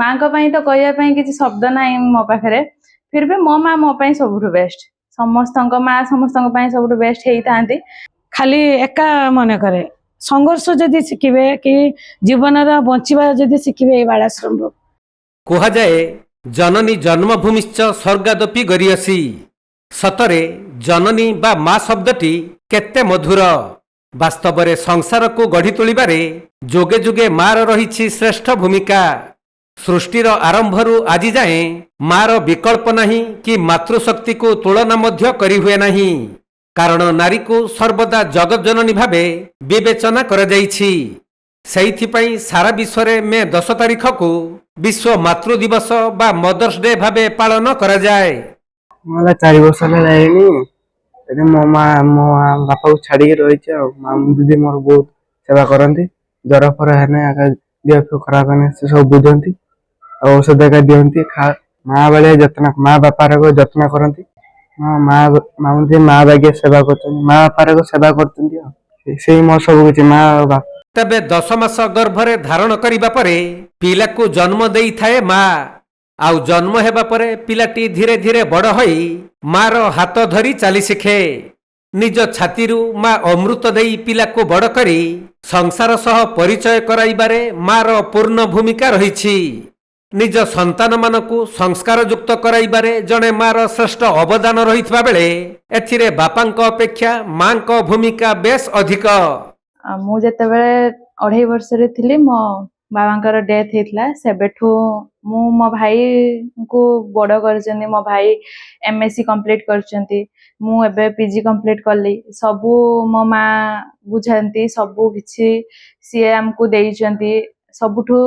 माँ को तो कहवाई किसी शब्द ना मो पाखे फिर भी मो माँ मो सब बेस्ट समस्त माँ समस्त सब बेस्ट होता खाली एका मन करे संघर्ष जदि शिखिबे कि जीवन बंचवा जदि शिखिबे बालाश्रम कह जाए जननी जन्मभूमिश्च स्वर्गादपि गरियसी सतरे जननी बा माँ शब्दटी केते मधुर वास्तव में संसार को गढ़ी तोलिबारे जोगे जोगे मार रही श्रेष्ठ भूमिका सृष्टिर आरंभरू आज जाए मार विकल्प नहीं कि मातृशक्ति को तुलना मध्य करी हुए नहीं कारण नारी को सर्वदा जगत जननी भावे विवेचना कर जाइछि। सेइथिपई सारा विश्व में मे 10 तारिख को विश्व मातृ दिवस बा मदर्स डे भावे पालन करा जाए। मला 4 वर्ष लाइनी मो बापा को छाड़ी रही दीदी मोर बहुत सेवा करती जर फर है देह खराब है से सब बुझती औषध का दिखती माँ भाया जत्न माँ बापार जत्न करती माँ बागे सेवा कर माँ बापार सेवा कर मो सब किसी माँ बाप तबे 10 मास गर्भरे धारण करिबा परे पिला को जन्म देई थाए माँ आउ जन्म हेबा परे पिलाटी धीरे धीरे बड़ होई मार हाथ धरी चली शिखे निज छातीरू माँ अमृत देई पिला को बड़ करी संसार सह परिचय कराइबारे मार पूर्ण भूमिका रहिछि। निज संतान मानकु संस्कार युक्त कराइबारे जणे मार श्रेष्ठ अवदान रहितबा बेले एथिरे बापांक अपेक्षा मांक भूमिका बेस अधिक। मु जेतेबेले 2.5 वर्ष रे थिली मो बाबांकर डेथ हेतला सेबेठू मु मो भाई को बड़ करचंदी मो भाई एमएससी कंप्लीट करचंती मु एबे पीजी कंप्लीट करली सबु मो माँ बुझांती सबु किछि सीए हमकु देइचंती सबुठू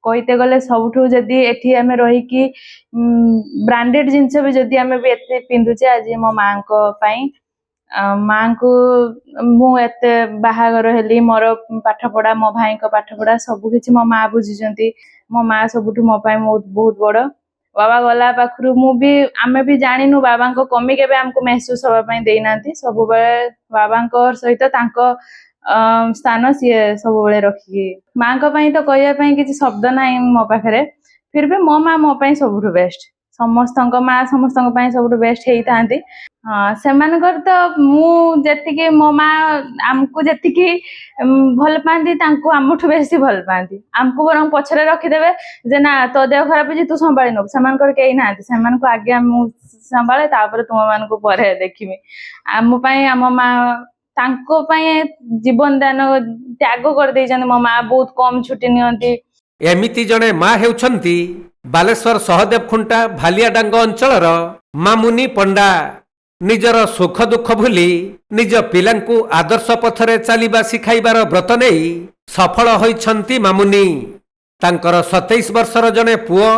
कहते गले सबुठू जदी एठी हमें रही कि ब्रांडेड जिंस भी जदी हमें भी एते पिंदुचे आज मो माँ को पई माँ को मुझे बाहागर हेली मोर पाठ पढ़ा मो भाई को पाठ पढ़ा सबु किछि मो माँ बुझी मो माँ सबुठू मो पाई बहुत बड़ बाबा गला पाखरु मु भी आमे भी जानिनु बाबा को कमी केबे हमको महसूस होबा पई देइनांती सब बेले बाबा को सहित तांको स्थान सी सब बेले रखी माँ को पई तो कहया पई किछि शब्द ना मो पाखरे फिर भी मो माँ मो पई सबुठू बेस्ट समस्त माँ समस्त सब बेस्ट होता हाँ से मुझे मो माँ आमको जी भल पाती आमठू बेसी भल पाती आमको बर पछरे रखीदे जे ना तो देह खराब है तू संभाली नब से कई ना से आगे संभाले तुम मान पर देखी आम आम माँ जीवन दान त्याग कर दे मो माँ बहुत कम छुट्टी नियंती। एमिति जणे माँ हेउछंती बालेश्वर सहदेव खुंटा भालियाडांग अंचलर मामुनी पंडा निजर सुख दुख भूली निज पिलांकु आदर्श पथरे चलिबा सिखाइबार व्रत नहीं सफल होइछंती मामुनी। तांकर 27 वर्षर जणे पुओ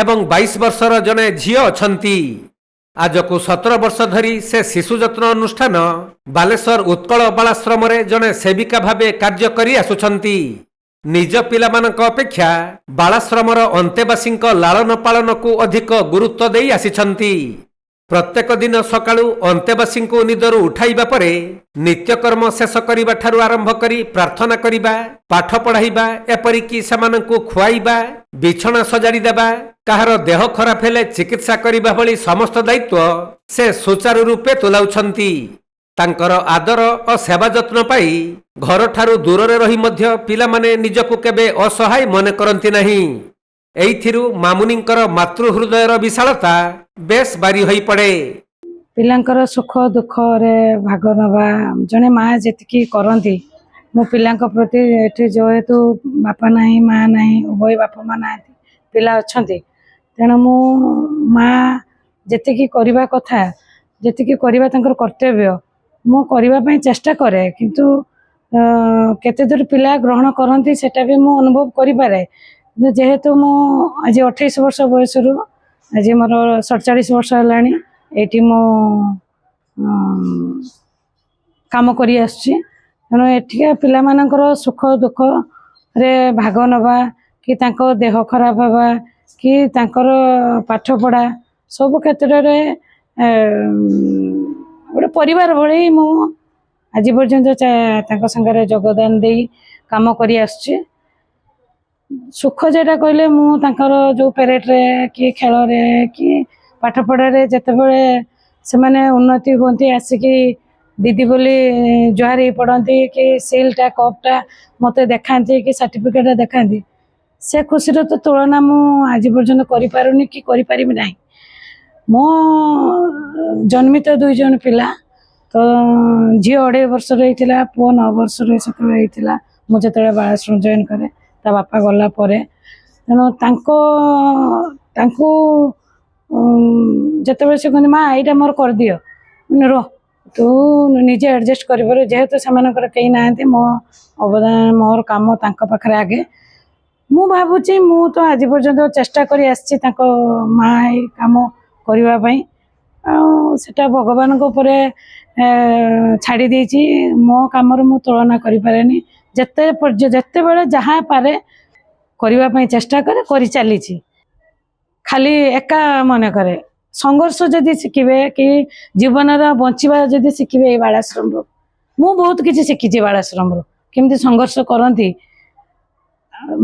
एवं 22 वर्षर जणे झियो अछंती। आज को 17 वर्ष धरी से शिशु जत्न अनुष्ठान बालेश्वर उत्कल बालाश्रम रे जणे सेविका भावे कार्य करी आसुछंती। निज पिलामानक अपेक्षा बालाश्रमर अंतेवासींक लालन पालन को अधिक गुरुत्व देई आसिछंती। प्रत्येक दिन सकाळु अंतेवासी को निदरु उठाइबा परे नित्यकर्म शेष करिबा ठारु आरंभ करी प्रार्थना करिबा पाठ पढ़ाइबा एपरिकी सेमानंकु खुआइबा बिछଣା सजाड़ी देबा काहार देह खराब हेले चिकित्सा करिबा भली समस्त दायित्व से सुचारु रूपे तुलाउछंती। तांकर आदर और सेवा जत्न पाई घर ठारू दूर रे रही मध्य पिला माने निजकु केबे असहाय मन करंती नहीं। एइथिरु मामुनिंकर मातृ हृदयर विशालता बेस बारी होई पड़े। पिलांकर सुख दुख रे भाग नवा जने माँ जेतिकी करंती मो पिलांक प्रति एठी जेहेतु बापा नाही माँ नाही उभय बापा माँ ना पिला अछंती तेणु मो माँ जेतिकी करबा कथा जेतिकी करबा तांकर कर्तव्य मु करबा पई चेष्टा करे किंतु केते दूर पिला ग्रहण करंती सेटा भी मु अनुभव करि पारे जेहेतु मु आज 28 वर्ष बयस रु आज मोर 47 वर्ष हेलानी एठी मो काम करी आछि तेणु एठिका पिला मानकर सुख दुख रे भाग नवा कि तांको देह खराब हवा कि तांकर पाठ पढ़ा सब क्षेत्र रे गोटे परिवार भली मु आज पर्यंत संगे योगदान दे काम करी आसछि। ସୁଖ ଯେଟା କହିଲେ ମୁଁ ତାଙ୍କର ଯେଉଁ ପ୍ୟାରେଡ଼ରେ କି ଖେଳରେ କି ପାଠପଢ଼ାରେ ଯେତେବେଳେ ସେମାନେ ଉନ୍ନତି ହୁଅନ୍ତି ଆସିକି ଦିଦି ବୋଲି ଜୁହାର ହେଇ ପଡ଼ନ୍ତି କି ସିଲ୍ଟା କପ୍ଟା ମୋତେ ଦେଖାନ୍ତି କି ସାର୍ଟିଫିକେଟ୍ଟା ଦେଖାନ୍ତି, ସେ ଖୁସିର ତ ତୁଳନା ମୁଁ ଆଜି ପର୍ଯ୍ୟନ୍ତ କରିପାରୁନି କି କରିପାରିବି ନାହିଁ। ମୋ ଜନ୍ମିତ 2 ଜଣ ପିଲା, ତ ଝିଅ 2.5 ବର୍ଷର ହେଇଥିଲା, ପୁଅ 9 ବର୍ଷର ସେତେବେଳେ ହେଇଥିଲା ମୁଁ ଯେତେବେଳେ ବାଳାଶ୍ରମ ଜଏନ୍ କରେ, ତା ବାପା ଗଲା ପରେ। ତେଣୁ ତାଙ୍କୁ ଯେତେବେଳେ ସେ କୁହନ୍ତି ମା ଏଇଟା ମୋର କରିଦିଅ, ମାନେ ରହ ତୁ ନିଜେ ଆଡ଼ଜଷ୍ଟ କରିପାରୁ, ଯେହେତୁ ସେମାନଙ୍କର କେହି ନାହାନ୍ତି, ମୋ ଅବଦାନ ମୋର କାମ ତାଙ୍କ ପାଖରେ ଆଗେ। ମୁଁ ଭାବୁଛି ମୁଁ ତ ଆଜି ପର୍ଯ୍ୟନ୍ତ ଚେଷ୍ଟା କରି ଆସିଛି ତାଙ୍କ ମା ଏଇ କାମ କରିବା ପାଇଁ, ଆଉ ସେଟା ଭଗବାନଙ୍କ ଉପରେ ଛାଡ଼ି ଦେଇଛି। ମୋ କାମରେ ମୁଁ ତୁଳନା କରିପାରେନି, ଯେତେବେଳେ ଯାହା ପାରେ କରିବା ପାଇଁ ଚେଷ୍ଟା କରେ, କରି ଚାଲିଛି। ଖାଲି ଏକା ମନେ କରେ ସଂଘର୍ଷ ଯଦି ଶିଖିବେ କି ଜୀବନର ବଞ୍ଚିବା ଯଦି ଶିଖିବେ ଏଇ ବାଳାଶ୍ରମରୁ, ମୁଁ ବହୁତ କିଛି ଶିଖିଛି ବାଳାଶ୍ରମରୁ, କେମିତି ସଂଘର୍ଷ କରନ୍ତି।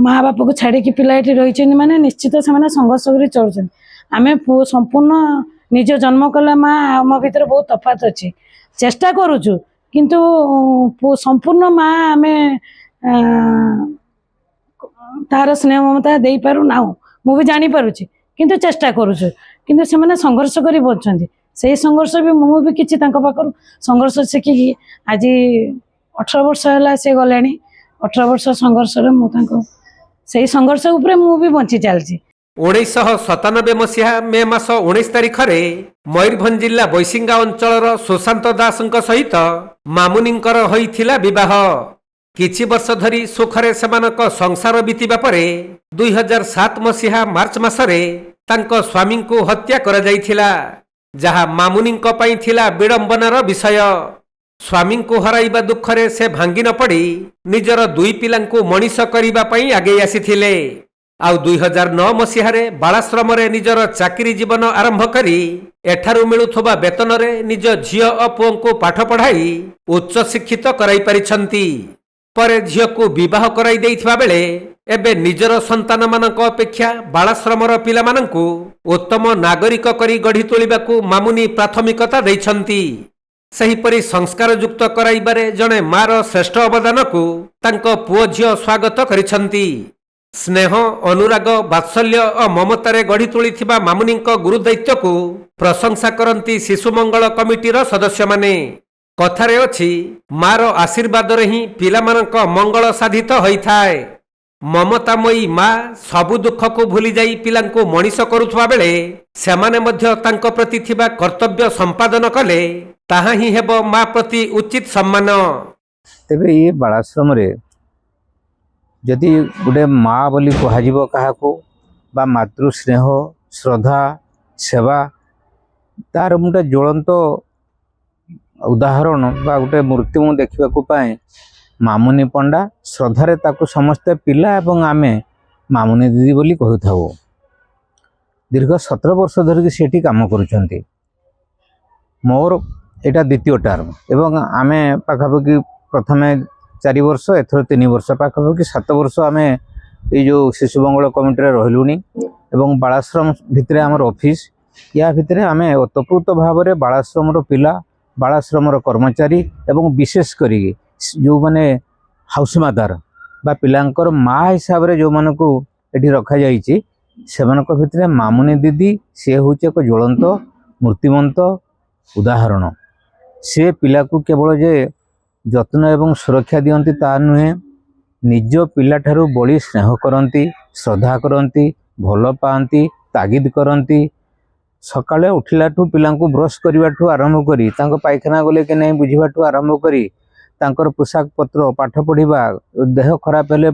ମା ବାପାକୁ ଛାଡ଼ିକି ପିଲା ଏଠି ରହିଛନ୍ତି ମାନେ ନିଶ୍ଚିତ ସେମାନେ ସଂଘର୍ଷ କରି ଚଳୁଛନ୍ତି। ଆମେ ସମ୍ପୂର୍ଣ୍ଣ ନିଜ ଜନ୍ମ କଲା ମା ଆମ ଭିତରେ ବହୁତ ତଫାତ୍ ଅଛି, ଚେଷ୍ଟା କରୁଛୁ କିନ୍ତୁ ସମ୍ପୂର୍ଣ୍ଣ ମା ଆମେ ତାର ସ୍ନେହ ମମତା ଦେଇପାରୁନାହୁଁ, ମୁଁ ବି ଜାଣିପାରୁଛି, କିନ୍ତୁ ଚେଷ୍ଟା କରୁଛୁ। କିନ୍ତୁ ସେମାନେ ସଂଘର୍ଷ କରି ବଞ୍ଚନ୍ତି, ସେଇ ସଂଘର୍ଷ ବି ମୁଁ ବି କିଛି ତାଙ୍କ ପାଖରୁ ସଂଘର୍ଷ ଶିଖିକି ଆଜି 18 ବର୍ଷ ହେଲା ସେ ଗଲେଣି। 18 ବର୍ଷ ସଂଘର୍ଷରେ ମୁଁ ସେଇ ସଂଘର୍ଷ ଉପରେ ମୁଁ ବି ବଞ୍ଚି ଚାଲିଛି। 1997 ମସିହା ମେ ମାସ 19 ତାରିଖରେ ମୟୂରଭଞ୍ଜ ଜିଲ୍ଲା ବୈଶିଙ୍ଗା ଅଞ୍ଚଳର ସୁଶାନ୍ତ ଦାସଙ୍କ ସହିତ ମାମୁନିଙ୍କର ହୋଇଥିଲା ବିବାହ। କିଛି ବର୍ଷ ଧରି ସୁଖରେ ସେମାନଙ୍କ ସଂସାର ବିତିବା ପରେ 2007 ମସିହା ମାର୍ଚ୍ଚ ମାସରେ ତାଙ୍କ ସ୍ୱାମୀଙ୍କୁ ହତ୍ୟା କରାଯାଇଥିଲା, ଯାହା ମାମୁନିଙ୍କ ପାଇଁ ଥିଲା ବିଡ଼ମ୍ବନାର ବିଷୟ। ସ୍ୱାମୀଙ୍କୁ ହରାଇବା ଦୁଃଖରେ ସେ ଭାଙ୍ଗି ନ ପଡ଼ି ନିଜର 2 ପିଲାଙ୍କୁ ମଣିଷ କରିବା ପାଇଁ ଆଗେଇ ଆସିଥିଲେ। ଆଉ 2009 ମସିହାରେ ବାଳାଶ୍ରମରେ ନିଜର ଚାକିରି ଜୀବନ ଆରମ୍ଭ କରି ଏଠାରୁ ମିଳୁଥିବା ବେତନରେ ନିଜ ଝିଅ ଓ ପୁଅଙ୍କୁ ପାଠ ପଢ଼ାଇ ଉଚ୍ଚଶିକ୍ଷିତ କରାଇ ପାରିଛନ୍ତି। ପରେ ଝିଅକୁ ବିବାହ କରାଇ ଦେଇଥିବା ବେଳେ ଏବେ ନିଜର ସନ୍ତାନମାନଙ୍କ ଅପେକ୍ଷା ବାଳାଶ୍ରମର ପିଲାମାନଙ୍କୁ ଉତ୍ତମ ନାଗରିକ କରି ଗଢ଼ି ତୋଳିବାକୁ ମାମୁନି ପ୍ରାଥମିକତା ଦେଇଛନ୍ତି। ସେହିପରି ସଂସ୍କାରଯୁକ୍ତ କରାଇବାରେ ଜଣେ ମାର ଶ୍ରେଷ୍ଠ ଅବଦାନକୁ ତାଙ୍କ ପୁଅ ଝିଅ ସ୍ୱାଗତ କରିଛନ୍ତି। ସ୍ନେହ, ଅନୁରାଗ, ବାତ୍ସଲ୍ୟ ଓ ମମତାରେ ଗଢ଼ି ତୋଳିଥିବା ମାମୁନିଙ୍କ ଗୁରୁଦାୟିତ୍ୱକୁ ପ୍ରଶଂସା କରନ୍ତି ଶିଶୁ ମଙ୍ଗଳ କମିଟିର ସଦସ୍ୟମାନେ। କଥାରେ ଅଛି, ମାର ଆଶୀର୍ବାଦରେ ହିଁ ପିଲାମାନଙ୍କ ମଙ୍ଗଳ ସାଧିତ ହୋଇଥାଏ। ମମତାମୟୀ ମା ସବୁ ଦୁଃଖକୁ ଭୁଲିଯାଇ ପିଲାଙ୍କୁ ମଣିଷ କରୁଥିବା ବେଳେ ସେମାନେ ମଧ୍ୟ ତାଙ୍କ ପ୍ରତି ଥିବା କର୍ତ୍ତବ୍ୟ ସମ୍ପାଦନ କଲେ ତାହା ହିଁ ହେବ ମା ପ୍ରତି ଉଚିତ ସମ୍ମାନ। ତେବେ ଏ ବାଳାଶ୍ରମରେ ଯଦି ଗୋଟେ ମା ବୋଲି କୁହାଯିବ କାହାକୁ, ବା ମାତୃ ସ୍ନେହ, ଶ୍ରଦ୍ଧା, ସେବା, ତାର ଗୋଟେ ଜ୍ୱଳନ୍ତ ଉଦାହରଣ ବା ଗୋଟେ ମୂର୍ତ୍ତି ମୁଁ ଦେଖିବାକୁ ପାଏ ମାମୁନି ପଣ୍ଡା। ଶ୍ରଦ୍ଧାରେ ତାକୁ ସମସ୍ତେ ପିଲା ଏବଂ ଆମେ ମାମୁନି ଦିଦି ବୋଲି କହୁଥାଉ। ଦୀର୍ଘ 17 ବର୍ଷ ଧରିକି ସେଠି କାମ କରୁଛନ୍ତି। ମୋର ଏଇଟା 2ୟ ଟର୍ମ ଏବଂ ଆମେ ପାଖାପାଖି ପ୍ରଥମେ 4 ବର୍ଷ, ଏଥର 3 ବର୍ଷ, ପାଖାପାଖି 7 ବର୍ଷ ଆମେ ଏଇ ଯେଉଁ ଶିଶୁ ମଙ୍ଗଳ କମିଟିରେ ରହିଲୁଣି। ଏବଂ ବାଳାଶ୍ରମ ଭିତରେ ଆମର ଅଫିସ୍, ୟା ଭିତରେ ଆମେ ଓତପ୍ରୋତ ଭାବରେ ବାଳାଶ୍ରମର ପିଲା, ବାଳାଶ୍ରମର କର୍ମଚାରୀ ଏବଂ ବିଶେଷ କରି ଯେଉଁମାନେ ହାଉସ୍ ମାଦାର ବା ପିଲାଙ୍କର ମା ହିସାବରେ ଯେଉଁମାନଙ୍କୁ ଏଠି ରଖାଯାଇଛି, ସେମାନଙ୍କ ଭିତରେ ମାମୁନି ଦିଦି ସେ ହେଉଛି ଏକ ଜ୍ୱଳନ୍ତ ମୂର୍ତ୍ତିମନ୍ତ ଉଦାହରଣ। ସେ ପିଲାକୁ କେବଳ ଯେ ଯତ୍ନ ଏବଂ ସୁରକ୍ଷା ଦିଅନ୍ତି ତା ନୁହେଁ, ନିଜ ପିଲାଠାରୁ ବଳି ସ୍ନେହ କରନ୍ତି, ଶ୍ରଦ୍ଧା କରନ୍ତି, ଭଲ ପାଆନ୍ତି, ତାଗିଦ କରନ୍ତି। ସକାଳେ ଉଠିଲାଠୁ ପିଲାଙ୍କୁ ବ୍ରଶ କରିବାଠୁ ଆରମ୍ଭ କରି, ତାଙ୍କ ପାଇଖାନା ଗଲେ କି ନାହିଁ ବୁଝିବାଠୁ ଆରମ୍ଭ କରି, ତାଙ୍କର ପୋଷାକ ପତ୍ର, ପାଠ ପଢ଼ିବା, ଦେହ ଖରାପ ହେଲେ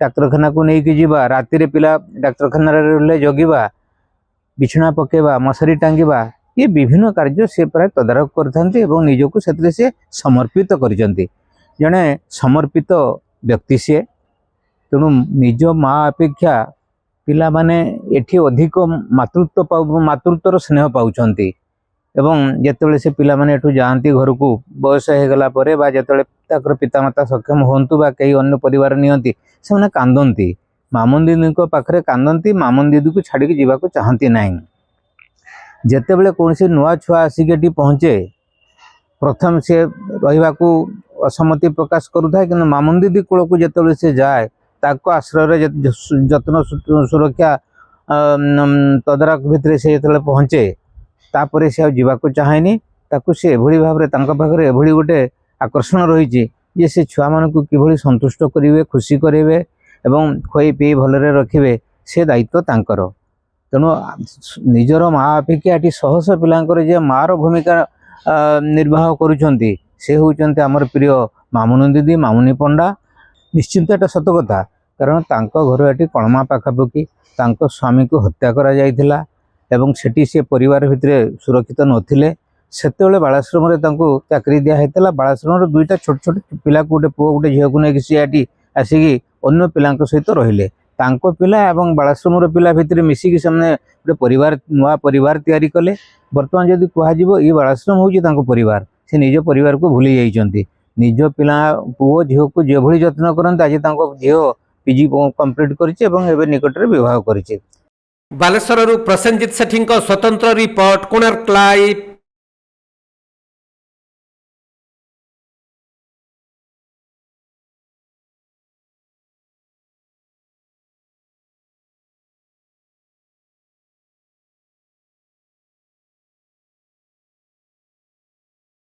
ଡାକ୍ତରଖାନାକୁ ନେଇକି ଯିବା, ରାତିରେ ପିଲା ଡାକ୍ତରଖାନାରେ ରହିଲେ ଜଗିବା, ବିଛଣା ପକାଇବା, ମଶାରୀ ଟାଙ୍ଗିବା, ये विभिन्न कार्य से प्राय तदारख करथांती एवं निजको सेतरे से समर्पित करिसंती। जणे समर्पित व्यक्ति से, तेणु निज माँ अपेक्षा पिला माने एठी अधिक मातृत्वर स्नेह पाउछंती। एवं जेतेबेले से पिला माने एठू जाआंती घर को बयस हो गला परे बा जेतेबेले ताकर पितामाता सक्षम होंतु बा कई अन्य परिवार नियंती, से माने कांदंती ମାମୁନି ଦିଦିଙ୍କ ପାଖରେ କାନ୍ଦନ୍ତି, ମାମୁନି ଦିଦିକୁ ଛାଡ଼ିକି ଯିବାକୁ ଚାହାନ୍ତି ନାହିଁ। ଯେତେବେଳେ କୌଣସି ନୂଆ ଛୁଆ ଆସିକି ଏଠି ପହଞ୍ଚେ, ପ୍ରଥମେ ସେ ରହିବାକୁ ଅସಮ್ಮତି ପ୍ରକାଶ କରୁଥାଏ, କିନ୍ତୁ ମାମୁନି ଦିଦି କୂଳକୁ ଯେତେବେଳେ ସେ ଯାଏ, ତାଙ୍କ ଆଶ୍ରୟରେ ଯତ୍ନ ସୁରକ୍ଷା ତଦାରଖ ଭିତରେ ସେ ଯେତେବେଳେ ପହଞ୍ଚେ, ତାପରେ ସେ ଆଉ ଯିବାକୁ ଚାହେଁନି। ତାକୁ ସେ ଏଭଳି ଭାବରେ, ତାଙ୍କ ପାଖରେ ଏଭଳି ଗୋଟେ ଆକର୍ଷଣ ରହିଛି ଯେ ସେ ଛୁଆମାନଙ୍କୁ କିଭଳି ସନ୍ତୁଷ୍ଟ କରିବେ, ଖୁସି କରିବେ ଏବଂ ଖୁଆଇ ପିଇ ଭଲରେ ରଖିବେ, ସେ ଦାୟିତ୍ୱ ତାଙ୍କର। ତେଣୁ ନିଜର ମା ଅପେକ୍ଷା ଏଠି ଶହ ଶହ ପିଲାଙ୍କର ଯେ ମାର ଭୂମିକା ନିର୍ବାହ କରୁଛନ୍ତି, ସେ ହେଉଛନ୍ତି ଆମର ପ୍ରିୟ ମାମୁନି ଦିଦି, ମାମୁନି ପଣ୍ଡା। ନିଶ୍ଚିନ୍ତ ଏଟା ସତ କଥା, କାରଣ ତାଙ୍କ ଘର ଏଠି କଳମା ପାଖାପାଖି ତାଙ୍କ ସ୍ୱାମୀକୁ ହତ୍ୟା କରାଯାଇଥିଲା ଏବଂ ସେଠି ସେ ପରିବାର ଭିତରେ ସୁରକ୍ଷିତ ନଥିଲେ। ସେତେବେଳେ ବାଳାଶ୍ରମରେ ତାଙ୍କୁ ଚାକିରି ଦିଆହେଇଥିଲା। ବାଳାଶ୍ରମର ଦୁଇଟା ଛୋଟ ଛୋଟ ପିଲାକୁ, ଗୋଟେ ପୁଅ ଗୋଟେ ଝିଅକୁ ନେଇକି ସେ ଏଠି ଆସିକି ଅନ୍ୟ ପିଲାଙ୍କ ସହିତ ରହିଲେ। ତାଙ୍କ ପିଲା ଏବଂ ବାଳାଶ୍ରମର ପିଲା ଭିତରେ ମିଶିକି ସେମାନେ ଗୋଟେ ପରିବାର, ନୂଆ ପରିବାର ତିଆରି କଲେ। ବର୍ତ୍ତମାନ ଯଦି କୁହାଯିବ ଏଇ ବାଳାଶ୍ରମ ହେଉଛି ତାଙ୍କ ପରିବାର, ସେ ନିଜ ପରିବାରକୁ ଭୁଲି ଯାଇଛନ୍ତି। ନିଜ ପିଲା ପୁଅ ଝିଅକୁ ଯେଭଳି ଯତ୍ନ କରନ୍ତି, ଆଜି ତାଙ୍କ ଝିଅ ପିଜି କମ୍ପ୍ଲିଟ୍ କରିଛି ଏବଂ ଏବେ ନିକଟରେ ବିବାହ କରିଛି। ବାଲେଶ୍ୱରରୁ ପ୍ରସେନଜିତ ସେଠୀଙ୍କ ସ୍ୱତନ୍ତ୍ର ରିପୋର୍ଟ, କୋଣାର୍କ ଲାଇଭ୍।